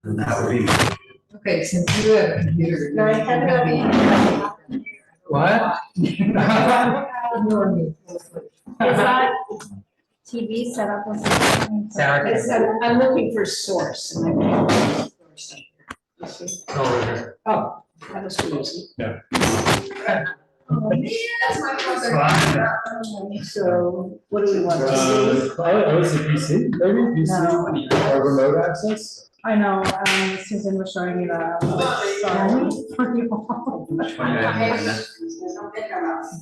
And that would be. Okay, since you have a computer. No, I have it open. What? Is that TV set up with? Sarah. I'm looking for source. And I'm looking for source. Over here. Oh, that was too easy. Yeah. So what do we want to see? I was a PC, maybe PC or remote access. I know, Susan was showing me that. Sorry. Is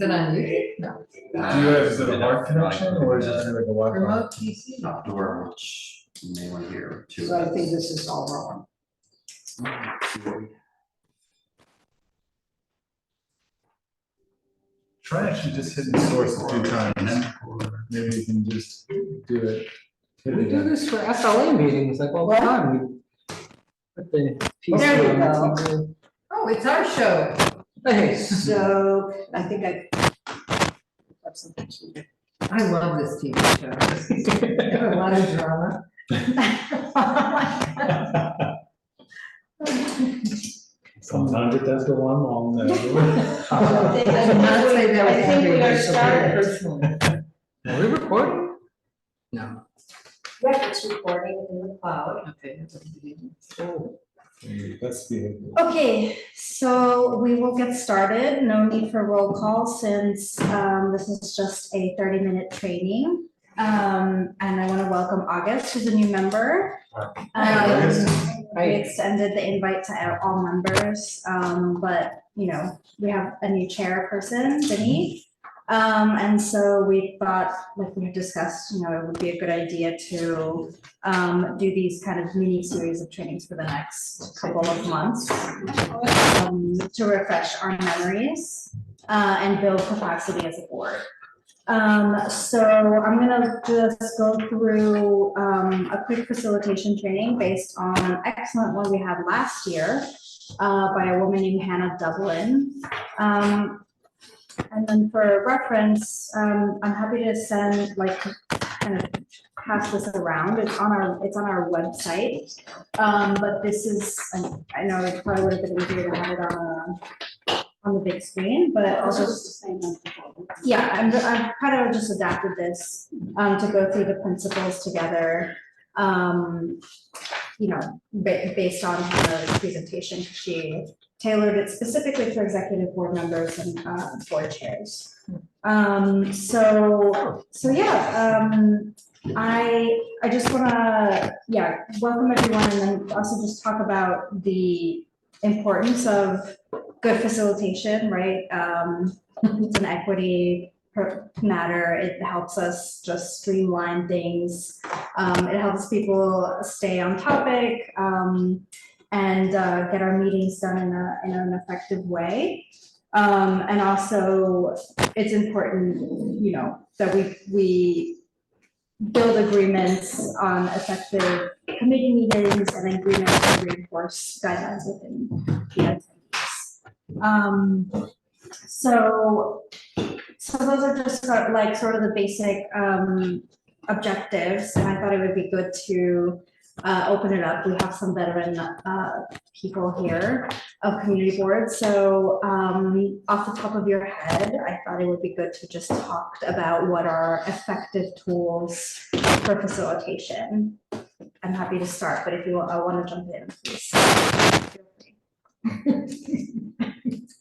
it on YouTube? No. Do you have, is it a hard connection or is it like a Wi-Fi? Remote PC? Outdoor, which you may want to hear too. So I think this is all wrong. Try actually just hitting source a few times. Maybe you can just do it. Hit We it do again. this for SLA meetings like all the time. We put the piece There you on go. the Oh, it's our show. TV. Hey, So I think have something to do. I love this TV show. They have a lot of drama. Sometimes it does go on long though. I did not say that was I think we are ambiguous, started. personally. Are we recording? No. Yeah, it's recording in the cloud. Okay. That's the. Okay, so we will get started. No need for roll call since this is just a 30-minute training. And I want to welcome August, who's a new member. We extended the invite to all members, but you know, we have a new chairperson, Denise. And so we thought, like we had discussed, you know, it would be a good idea to do these kind of mini series of trainings for the next couple of months to refresh our memories and build capacity as a board. So I'm gonna just go through a quick facilitation training based on an excellent one we had last year by a woman named Hannah Dublin. And then for reference, I'm happy to send, like, kind of pass this around. It's on our website. But this is, I know it probably would have been easier to have it on the big screen, but I'll just, yeah, I'm kind of just adapted this to go through the principles together. You know, based on her presentation, she tailored it specifically for executive board members and board chairs. So yeah, I just wanna, yeah, welcome everyone, and then also just talk about the importance of good facilitation, right? It's an equity matter. It helps us just streamline things. It helps people stay on topic and get our meetings done in an effective way. And also, it's important, you know, that we build agreements on effective committee meetings and agreements to reinforce guidelines within the entities. So those are just sort of the basic objectives, and I thought it would be good to open it up. We have some veteran people here of community boards. So off the top of your head, I thought it would be good to just talk about what are effective tools for facilitation. I'm happy to start, but if you want to jump in, please feel free.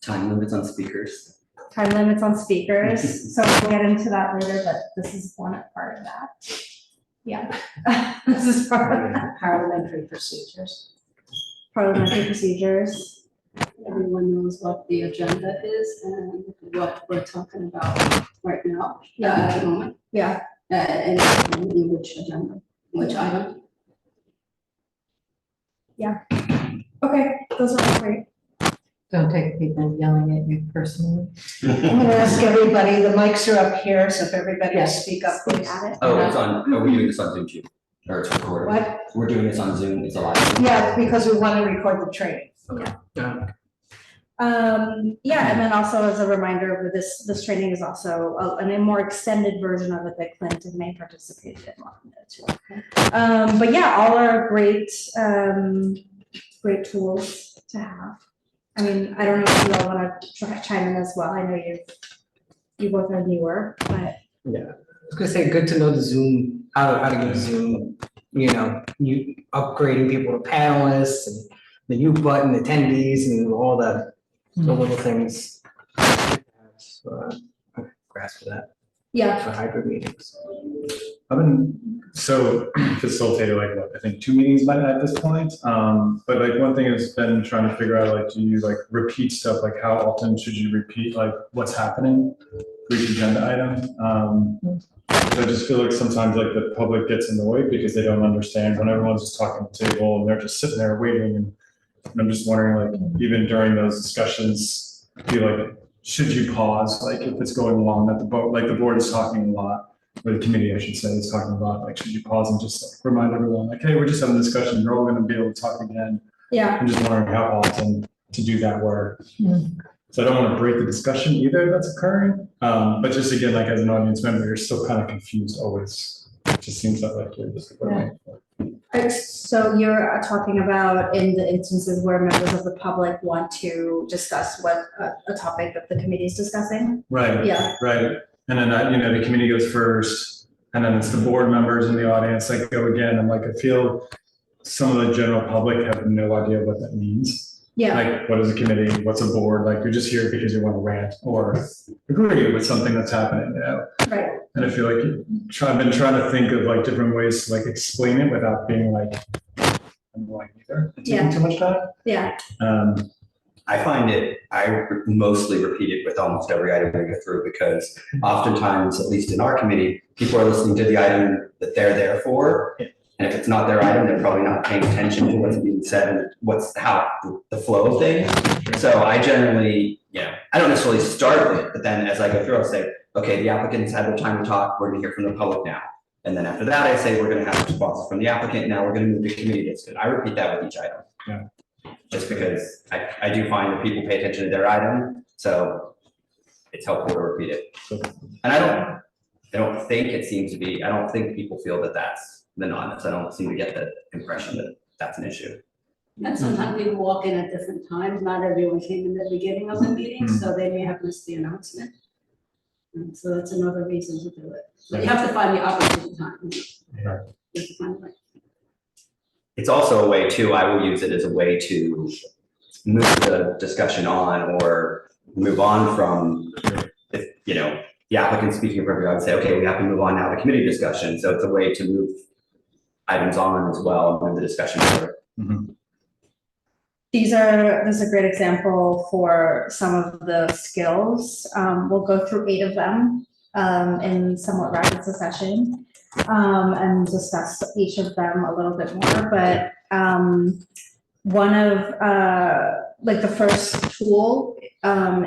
Time limits on speakers. Time limits on speakers, so we'll get into that later, but this is one part of that. Yeah, this is part of that. Parliamentary procedures. Parliamentary procedures. Everyone knows what the agenda is and what we're talking about right now. Yeah. At the moment. Yeah, And in which agenda, which item. okay, those are all great. Don't take people yelling at you personally. I'm gonna ask everybody, the mics are up here, so if everybody will Yes. speak up, Speak please. at it. Oh, it's on, are we doing this on Zoom too? Or it's recorded? What? We're doing this on Zoom, it's a live. Yeah, because we want to record the training. Yeah, and then also as a reminder, this training is also a more extended version of it that Clinton may participate in one too. But yeah, all are great, great tools to have. I mean, I don't know if you all want to chime in as well. I know you both are newer, but Yeah, I was gonna say, good to know the Zoom, how to use Zoom, you upgrading people to panelists and the mute button, attendees and all the little things. So, grasp of that yeah, for hybrid meetings. I've been facilitated like what, I think 2 meetings by at this point. But like one thing has been trying to figure out, like, do you like repeat stuff? Like how often should you repeat like what's happening for each agenda item? I just feel like sometimes like the public gets annoyed because they don't understand when everyone's just talking at the table and they're just sitting there waiting. And I'm just wondering, like, even during those discussions, feel like, should you pause? Like if it's going along that the board is talking a lot, or the committee, I should say, is talking a lot, like, should you pause and just like remind everyone, like, hey, we're just having a discussion, you're all gonna be able to talk again. yeah. I'm just wondering how often to do that work. So I don't want to break the discussion either that's occurring. But just again, like as an audience member, you're still kind of confused always. It just seems like you're just. So you're talking about in the instances where members of the public want to discuss what a topic that the committee is discussing? Right. Yeah. Right. And then the committee goes first, and then it's the board members in the audience that go again. And like, I feel some of the general public have no idea what that means. Yeah, Like, what is a committee? What's a board? Like, you're just here because you want to rant or agree with something that's happening, right. And I feel like I've been trying to think of like different ways to like explain it without being like, I'm like either taking too much time. Yeah, I find I mostly repeat it with almost every item we go through because oftentimes, at least in our committee, people are listening to the item that they're there for. And if it's not their item, they're probably not paying attention to what's being said and how the flow of things. So I generally, I don't necessarily start with it, but then as I go through, I'll say, okay, the applicant's had their time to talk, we're gonna hear from the public now. And then after that, I say, we're gonna have responses from the applicant, now we're gonna move to committee discussion. I repeat that with each item. Yeah. Just because I do find that people pay attention to their item, so it's helpful to repeat it. And I don't think people feel that that's monotonous. I don't seem to get the impression that that's an issue. And sometimes people walk in at different times, not everyone came in the beginning of the meeting, so they may have missed the announcement. And so that's another reason to do it. So you have to find the opportune time. Right. It's also a way too, I will use it as a way to move the discussion on or move on from, if, the applicant speaking for everybody, I would say, okay, we have to move on now to committee discussion. So it's a way to move items on as well, move the discussion forward. Mm-hmm. this is a great example for some of the skills. We'll go through 8 of them in somewhat rapid succession and discuss each of them a little bit more. But one of like the first tool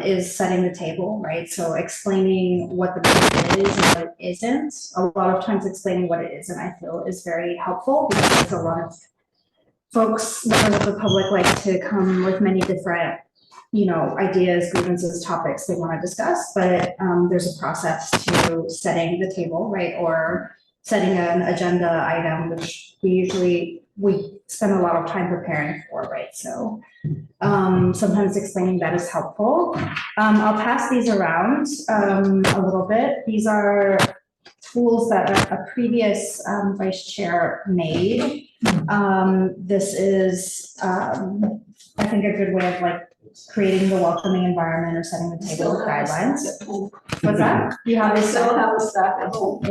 is setting the table, right? So explaining what the meeting is and what it isn't. A lot of times explaining what it is, and I feel is very helpful because a lot of folks, members of the public, like to come with many different, ideas, grievances, topics they want to discuss, but there's a process to setting the table, right? Or setting an agenda item, which we spend a lot of time preparing for, right? So sometimes explaining that is helpful. I'll pass these around a little bit. These are tools that a previous vice chair made. This is, I think, a good way of like creating the welcoming environment or setting the table with guidelines. What's that? You have I this? still have a staff at home.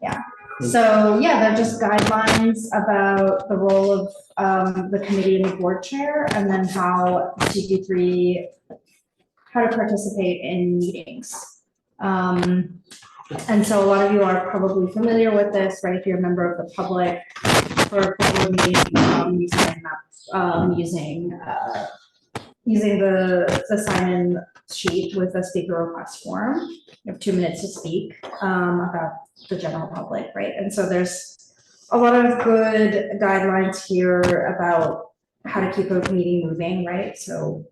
Yeah. So yeah, they're just guidelines about the role of the committee and the board chair, and then how CP3, how to participate in meetings. And so a lot of you are probably familiar with this, right? If you're a member of the public, for board meetings, using the sign-in sheet with a speaker request form. You have 2 minutes to speak about the general public, right? And so there's a lot of good guidelines here about how to keep a meeting moving, right? So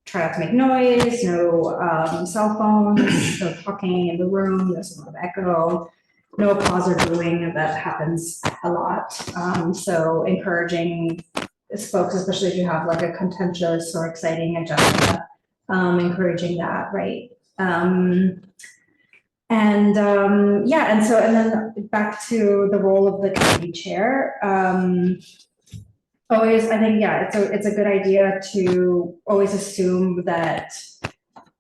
try not to make noise, no cell phones, no talking in the room, there's a lot of echo, no applause or booing, that happens a lot. So encouraging folks, especially if you have like a contentious or exciting agenda, encouraging that, right? And then back to the role of the committee chair. Always, I think, yeah, it's a good idea to always assume that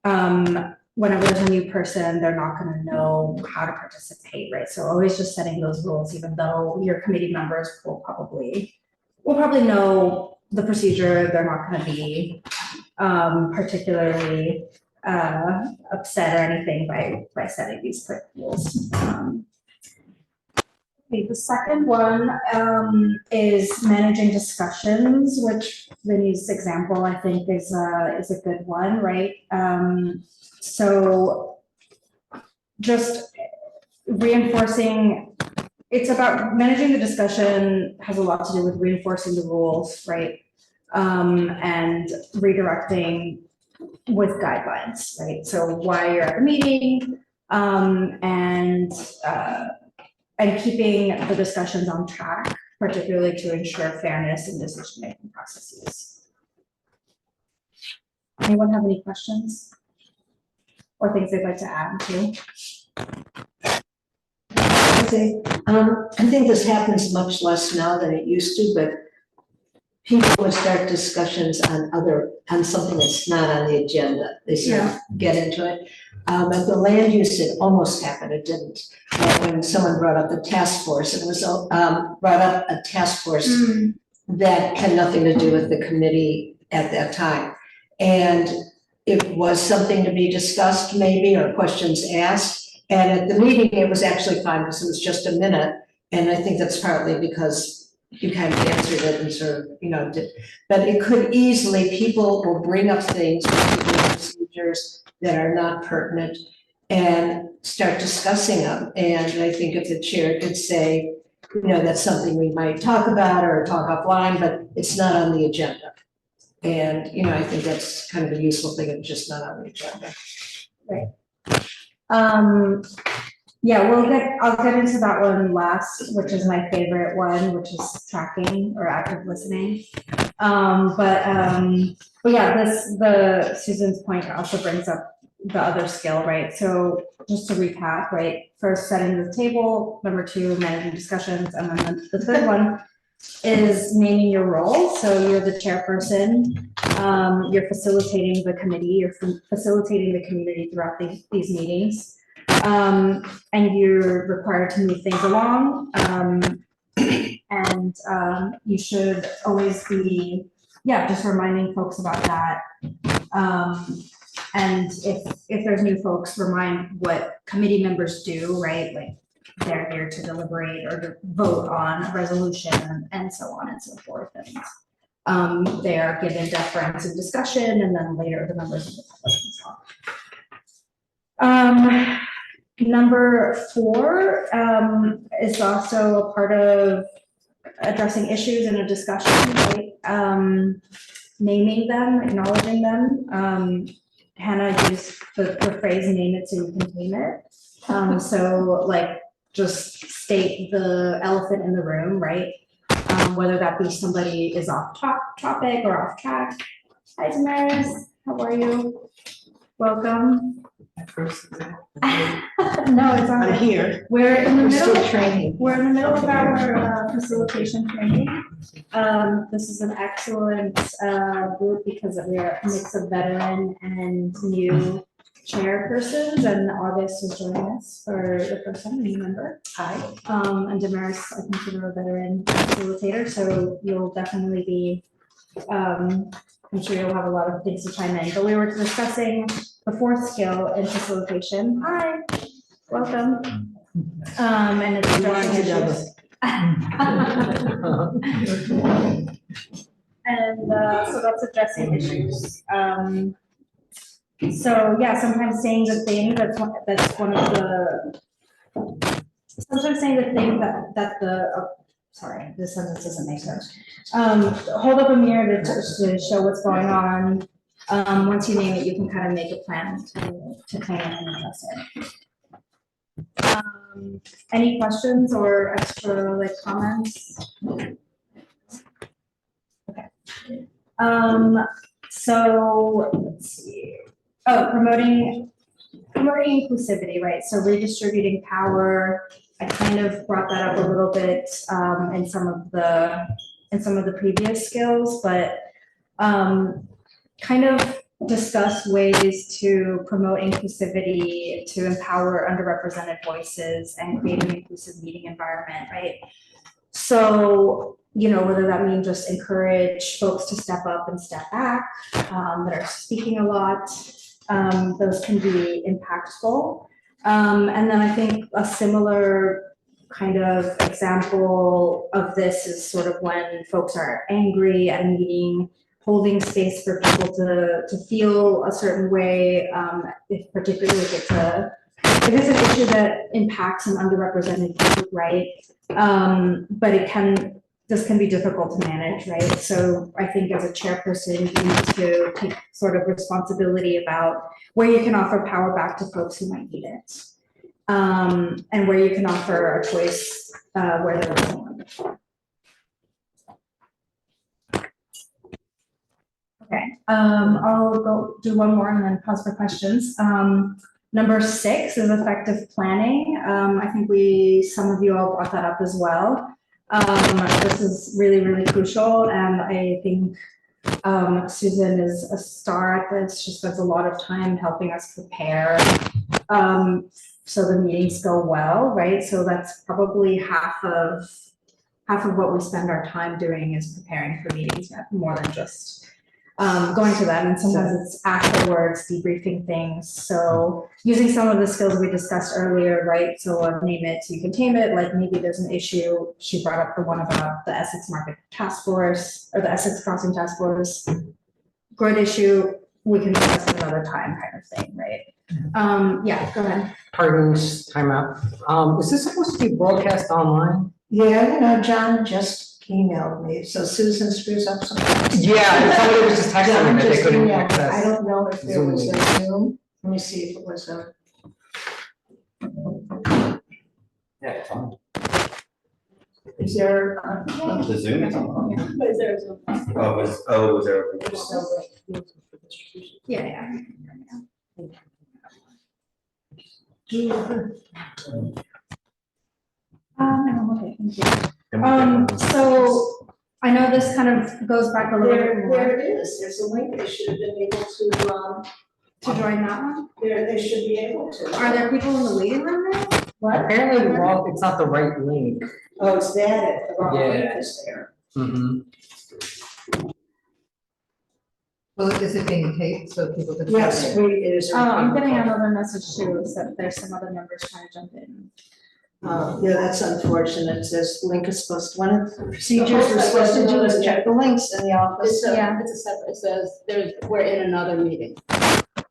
whenever there's a new person, they're not gonna know how to participate, right? So always just setting those rules, even though your committee members will probably know the procedure, they're not gonna be particularly upset or anything by setting these quick rules. Okay, the second one is managing discussions, which Vinny's example I think is a good one, right? So just reinforcing, it's about managing the discussion, has a lot to do with reinforcing the rules, right? And redirecting with guidelines, right? So why you're at the meeting, and keeping the discussions on track, particularly to ensure fairness in decision-making processes. Anyone have any questions? Or things they'd like to add to? I think this happens much less now than it used to, but people would start discussions on something that's not on the agenda. They sort of get into it. At the land use, it almost happened, it didn't. When someone brought up the task force, it was brought up a task force that had nothing to do with the committee at that time. And it was something to be discussed maybe, or questions asked. And at the meeting, it was actually fine because it was just a minute. And I think that's partly because you kind of answered it and sort of, but it could easily, people will bring up things, procedures that are not pertinent and start discussing them. And I think if the chair could say, that's something we might talk about or talk offline, but it's not on the agenda. And, I think that's kind of a useful thing, it's just not on the agenda. Right. Yeah, I'll get into that one last, which is my favorite one, which is tracking or active listening. But yeah, Susan's point also brings up the other skill, right? So just to recap, right? First, setting the table. Number 2, managing discussions. And then the third one is naming your role. So you're the chairperson, you're facilitating the committee, you're facilitating the community throughout these meetings. And you're required to move things along. And you should always be, just reminding folks about that. And if there's new folks, remind what committee members do, right? Like they're here to deliberate or to vote on a resolution and so on and so forth. And they are given deference and discussion, and then later the members of the public can talk. Number 4 is also a part of addressing issues in a discussion, right? Naming them, acknowledging them. Hannah used the phrase "name it so you can tame it." So like just state the elephant in the room, right? Whether that be somebody is off topic or off track. Hi, Damaris, how are you? Welcome. No, it's on. I'm here. We're in the We're middle. still training. We're in the middle of our facilitation training. This is an excellent group because we are a mix of veteran and new chairpersons, and August is joining us for the first time, remember? Hi. And Damaris, I consider a veteran facilitator, so you'll definitely be, I'm sure you'll have a lot of things to chime in, but we were discussing the 4th skill in facilitation. Hi, welcome. And it's addressing issues. And so that's addressing issues. So yeah, sometimes saying the thing that's one of the, sometimes saying the thing that the, sorry, this sentence doesn't make sense. Hold up a mirror to show what's going on. Once you name it, you can kind of make a plan to claim it and adjust it. Any questions or extra like comments? Okay. So let's see. Oh, promoting inclusivity, right? So redistributing power. I kind of brought that up a little bit in some of the previous skills, but kind of discuss ways to promote inclusivity, to empower underrepresented voices and create an inclusive meeting environment, right? So, whether that means just encourage folks to step up and step back that are speaking a lot, those can be impactful. And then I think a similar kind of example of this is sort of when folks are angry at a meeting, holding space for people to feel a certain way, particularly if it's an issue that impacts an underrepresented group, right? But this can be difficult to manage, right? So I think as a chairperson, you need to take sort of responsibility about where you can offer power back to folks who might need it. And where you can offer a choice where there isn't one. Okay, I'll go do one more and then pause for questions. Number 6 is effective planning. I think some of you all brought that up as well. This is really, really crucial, and I think Susan is a star at this. She spends a lot of time helping us prepare so the meetings go well, right? So that's probably half of what we spend our time doing is preparing for meetings, more than just going to them. And sometimes it's afterwards, debriefing things. So using some of the skills we discussed earlier, right? So name it so you can tame it. Like maybe there's an issue. She brought up the one about the Essex Market Task Force or the Essex Crossing Task Force. Great issue. We can discuss it another time, kind of thing, right? Yeah, go ahead. Pardon, time out. Is this supposed to be broadcast online? Yeah, John just emailed me, so Susan screws up something. Yeah, somebody was just texting John me that they just couldn't emailed me. I access. don't know if there was Zoom. a Zoom. Let me see if it was a. Yeah, it's on. Is there? The Zoom is on. But is there a Zoom? Was there? There's no way. Yeah. Okay, thank you. So I know this kind of goes back a little bit more There it is. There's a link. They should have been able to join that one. they should be able to. Are there people in the waiting room now? What? Apparently, it's not the right link. Oh, it's that, the wrong link Yeah. is there. Mm-hmm. Well, is it being taped so people can? Yes, it is. I'm getting another message too, that there's some other members trying to jump in. Yeah, that's unfortunate. It says link is supposed to, one of the procedures we're supposed to do is check the links in the office. Yeah. It's a separate, it says we're in another meeting.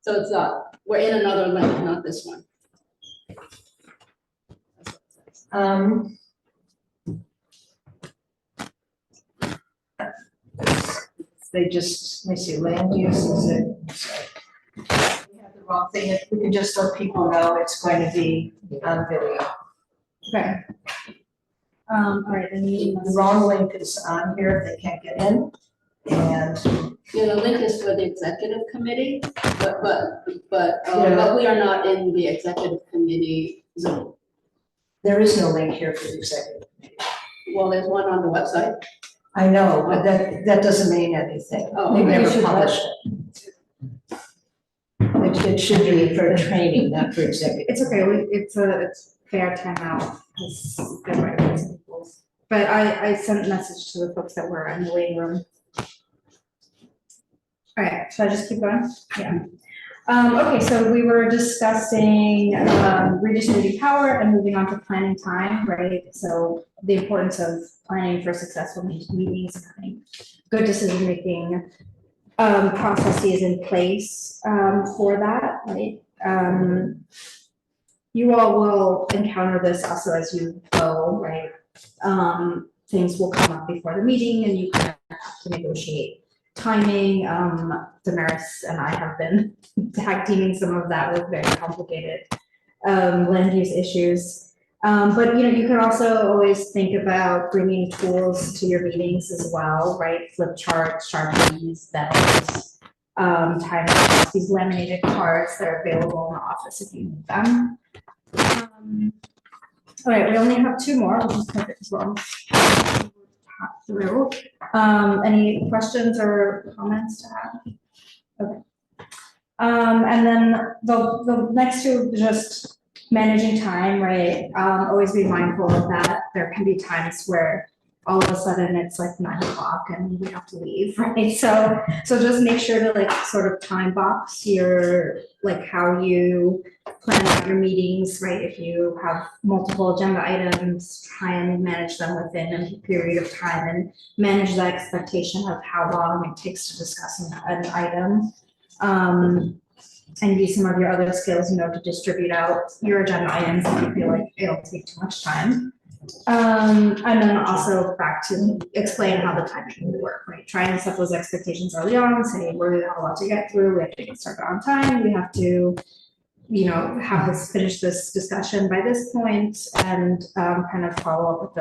So it's not, we're in another link, not this one. They just, let me see, land use is it. We have the wrong thing. If we can just let people know it's going to be on video. Okay. All right, the meeting. The wrong link is on here, they can't get in. And The link is for the executive committee, but Yeah. we are not in the executive committee Zoom. there is no link here for the executive. Well, there's one on the website. I know, but that doesn't mean anything. Oh, They okay. never You should published it. It should be for training, not for executive. It's okay, it's fair timeout, because there might be some people. But I sent a message to the folks that were in the waiting room. All right, should I just keep going? Yeah. Okay, so we were discussing redistributing power and moving on to planning time, right? So the importance of planning for successful meetings, having good decision-making processes in place for that, right? You all will encounter this also as you go, right? Things will come up before the meeting and you kind of have to negotiate timing, Damaris and I have been tag teaming some of that with very complicated land use issues. But you can also always think about bringing tools to your meetings as well, right? Flip charts, Sharpies, bells, timers, these laminated cards that are available in the office if you need them. All right, we only have 2 more, which is perfect as well. Through. Any questions or comments to add? Okay. And then the next 2, just managing time, right? Always be mindful of that. There can be times where all of a sudden it's like 9 o'clock and we have to leave, right? So just make sure to like sort of time box your, like how you plan out your meetings, right? If you have multiple agenda items, try and manage them within a period of time and manage the expectation of how long it takes to discuss an item. And use some of your other skills, to distribute out your agenda items if you feel like it'll take too much time. And then also back to explain how the timing will work, right? Try and set those expectations early on, say we have a lot to get through, we have to get started on time, we have to, finish this discussion by this point and kind of follow up with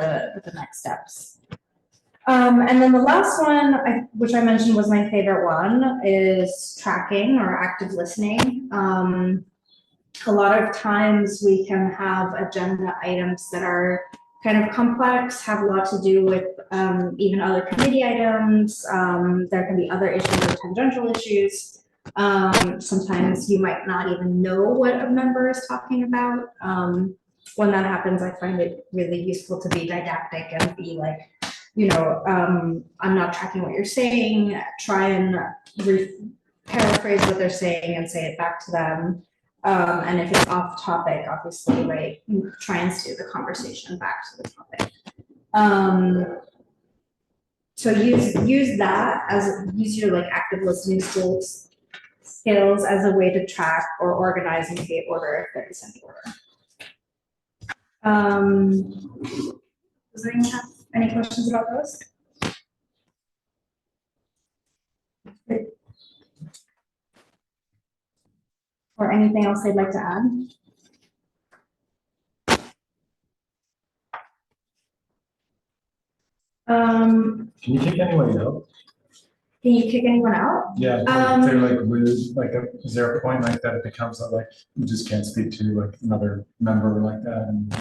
the next steps. And then the last one, which I mentioned was my favorite one, is tracking or active listening. A lot of times we can have agenda items that are kind of complex, have a lot to do with even other committee items. There can be other issues or tangential issues. Sometimes you might not even know what a member is talking about. When that happens, I find it really useful to be didactic and be like, I'm not tracking what you're saying, try and paraphrase what they're saying and say it back to them. And if it's off topic, obviously, right, try and steer the conversation back to the topic. So use that use your like active listening skills as a way to track or organize and create order if there is any order. Does anyone have any questions about those? Great. Or anything else they'd like to add? Can you kick anyone out? Can you kick anyone out? Yeah, if they're like rude, like, is there a point like that it becomes that like, you just can't speak to like another member like that and.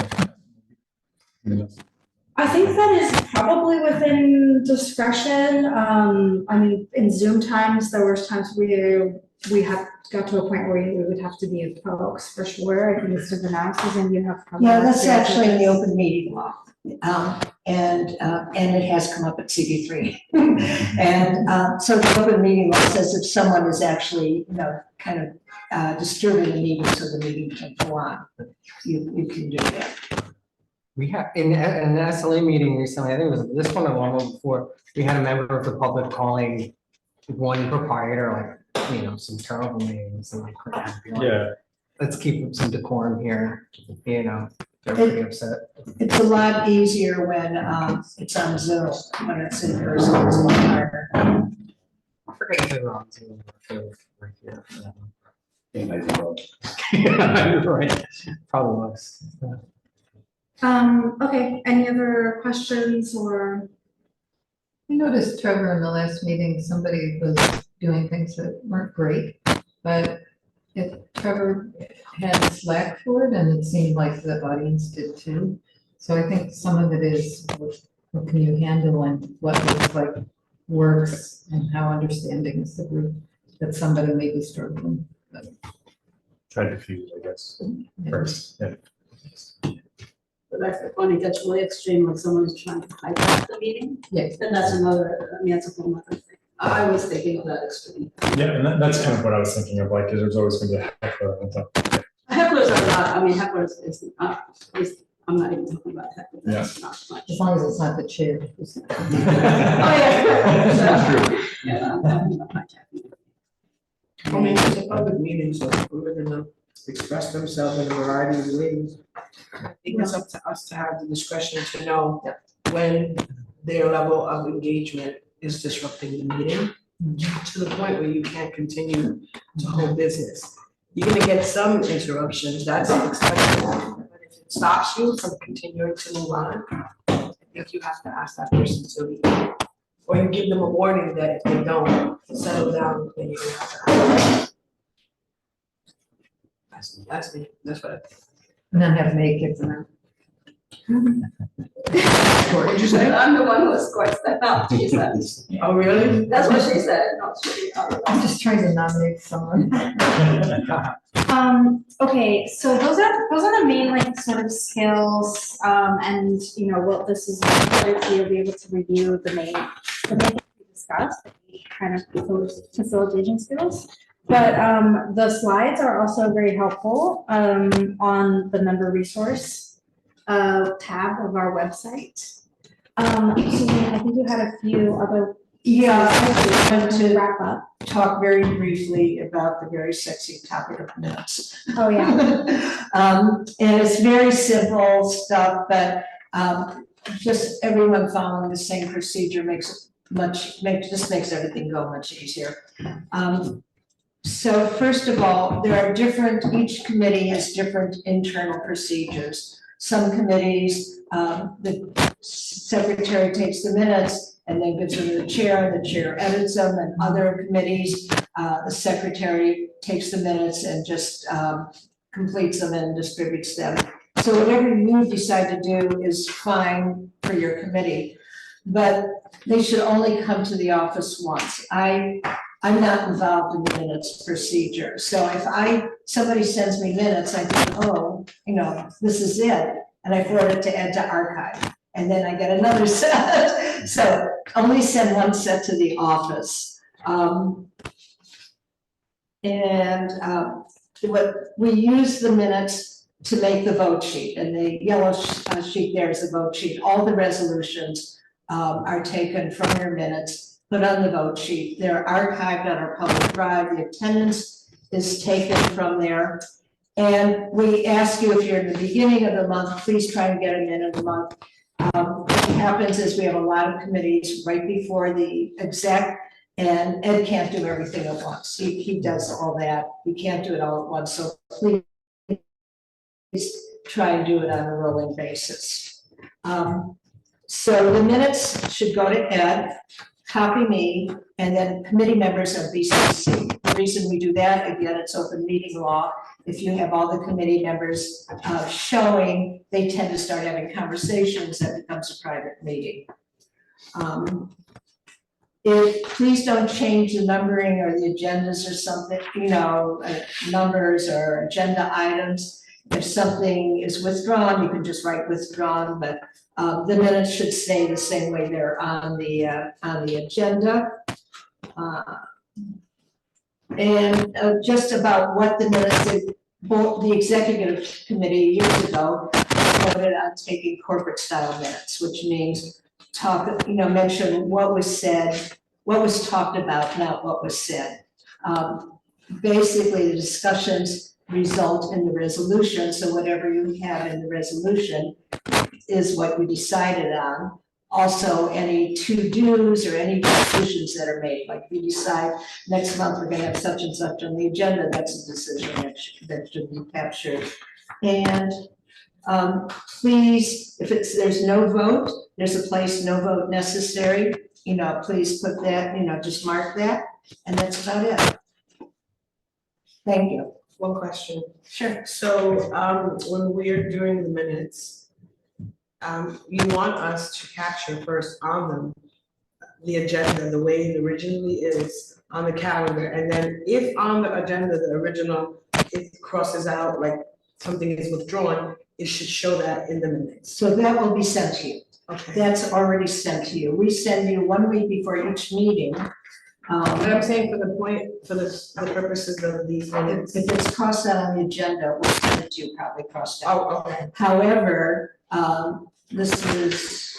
I think that is probably within discretion. I mean, in Zoom times, there was times we have got to a point where we would have to mute folks for sure. I think it's been announced and you have. Yeah, that's actually in the open meeting law. And it has come up at CB3. And so the open meeting law says if someone is actually, kind of disturbing the meeting so the meeting can go on, you can do that. We have, in an SLA meeting recently, I think it was this one or one before, we had a member of the public calling one proprietor, like, some terrible names and like, Yeah. let's keep some decorum here, they're pretty upset. It's a lot easier when it's on Zoom, when it's in person, it's a lot harder. I forget if they were on Zoom. Right here. Yeah, right. Probably was. Okay, any other questions or? I noticed Trevor in the last meeting, somebody was doing things that weren't great, but if Trevor had Slack for it, and it seemed like the audience did too. So I think some of it is what can you handle and what looks like works and how understanding is the group that somebody may be struggling. Try to diffuse, I guess, first. Yeah. But that's funny, that's really extreme, like someone is trying to hijack the meeting. Yes. Then that's that's a whole other thing. I was thinking of that extreme. Yeah, and that's kind of what I was thinking of, like, because there's always going to be a heckler on top. Hecklers are not, hecklers is not, at least, I'm not even talking about hecklers, that's not much. As long as it's not the chair. Oh, yeah. That's true. Yeah, I'm talking about hijacking. I mean, it's a public meeting, so people are gonna express themselves in a variety of ways. I think it's up to us to have the discretion to know when their level of engagement is disrupting the meeting. to the point where you can't continue to hold business. You're gonna get some interruptions, that's expected, but if it stops you from continuing to move on, I think you have to ask that person to leave. Or you give them a warning that if they don't settle down, then you have to ask. That's me, that's what I think. And then have May kick them out. What did you say? I'm the one who escorts them out, she said. Oh, really? That's what she said, not she. I'm just trying to nominate someone. Okay, so those are the main like sort of skills, and you know, what this is, you'll be able to review the main things we discussed, the kind of facilitation skills. But, the slides are also very helpful, on the member resource, tab of our website. Susan, I think you had a few other. Yeah, I just wanted to Wrap up. talk very briefly about the very sexy topic of minutes. Oh, yeah. And it's very simple stuff, but, just everyone following the same procedure makes everything go much easier. So first of all, each committee has different internal procedures. Some committees, the secretary takes the minutes and then gives them to the chair, and the chair edits them, and other committees, the secretary takes the minutes and just completes them and distributes them. So whatever you decide to do is fine for your committee, but they should only come to the office once. I'm not involved in the minutes procedure, so if somebody sends me minutes, I think, oh, you know, this is it, and I forward it to Ed to archive, and then I get another set. So only send one set to the office. What we use the minutes to make the vote sheet, and the yellow sheet there is the vote sheet. All the resolutions are taken from your minutes, put on the vote sheet. They're archived on our public drive. The attendance is taken from there. And we ask you, if you're in the beginning of the month, please try and get them in the month. What happens is we have a lot of committees right before the exec, and Ed can't do everything at once. He does all that. We can't do it all at once, so please try and do it on a rolling basis. So the minutes should go to Ed, copy me, and then committee members of BCC. The reason we do that, again, it's open meeting law. If you have all the committee members showing, they tend to start having conversations, that becomes a private meeting. Please don't change the numbering or the agendas or something, you know, numbers or agenda items. If something is withdrawn, you can just write withdrawn, but the minutes should stay the same way they're on the agenda. And just about what the minutes, the executive committee years ago voted on taking corporate style minutes, which means mention what was said, what was talked about, not what was said. Basically, the discussions result in the resolution, so whatever you have in the resolution is what you decided on. Also, any to-dos or any decisions that are made, like we decide next month we're gonna have such and such on the agenda, that's a decision that should be captured. And please, if there's no vote, there's a place, no vote necessary, please put that, just mark that, and that's about it. Thank you. One question. Sure. So, when we're doing the minutes, you want us to capture first on them the agenda, the way it originally is on the calendar, and then if on the agenda, the original, it crosses out, like something is withdrawn, it should show that in the minutes. So that will be sent to you. Okay. That's already sent to you. We send you 1 week before each meeting. But I'm saying for the purposes of these minutes. If it's crossed out on the agenda, we'll send it to you probably crossed out. Oh, okay. However, this is,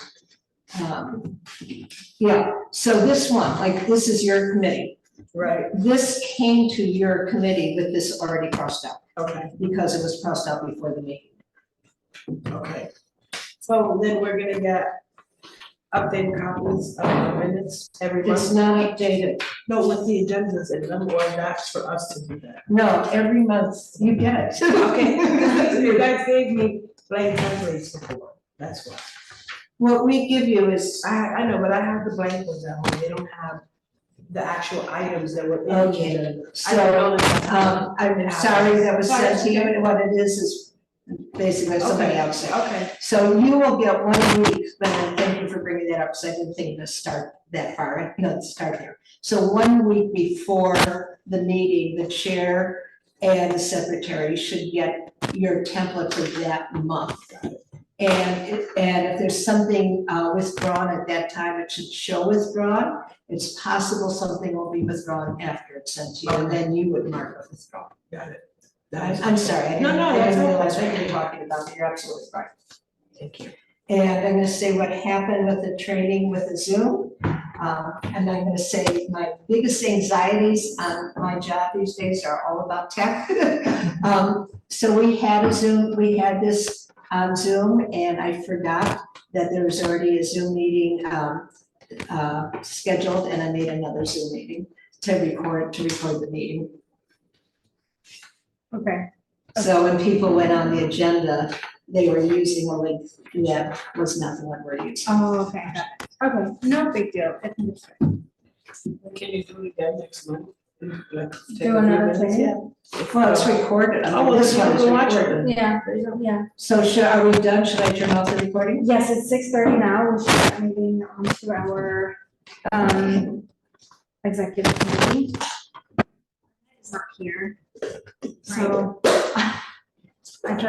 so this one, this is your committee. Right, This came to your committee with this already crossed out, okay, because it was crossed out before the meeting. okay. So then we're gonna get updated copies of the minutes every It's month? not updated. No, with the agendas in them, or that's for us to do that? No, every month you get it. Okay, because you guys gave me blank templates before, that's why. What we give you is, I know, but I have the blank ones at home, they don't have the actual items that were in the Okay, agenda. I so, don't know that. I'm sorry that was sent to you, and what it is basically somebody Okay, else said. Okay, So you will get 1 week, but thank you for bringing that up, because I didn't think to start that far, start here. So 1 week before the meeting, the chair and the secretary should get your template for that month. And if there's something withdrawn at that time, it should show withdrawn. It's possible something will be withdrawn after it's sent to you, and then you would mark it withdrawn. got it. I'm sorry, I No, didn't no, I that's didn't okay. realize what you were talking about, but you're absolutely right. Thank you. And I'm gonna say what happened with the training with the Zoom. And I'm gonna say my biggest anxieties on my job these days are all about tech. So we had a Zoom, we had this on Zoom, and I forgot that there was already a Zoom meeting scheduled, and I made another Zoom meeting to record the meeting. Okay, So when people went on the agenda, they were using a link that was not the one we're using. oh, okay, got it. Okay, no big deal. I think it's fine. Can you do it again next month? Like, take Do a few another minutes, thing? yeah. Well, it's recorded, I Oh, mean, well, this then one is you can watch it. recorded. Yeah, There you go. yeah. So are we done? Should I turn off the recording? Yes, it's 6:30 now. We'll start moving on to our executive committee. It's not here. So I trust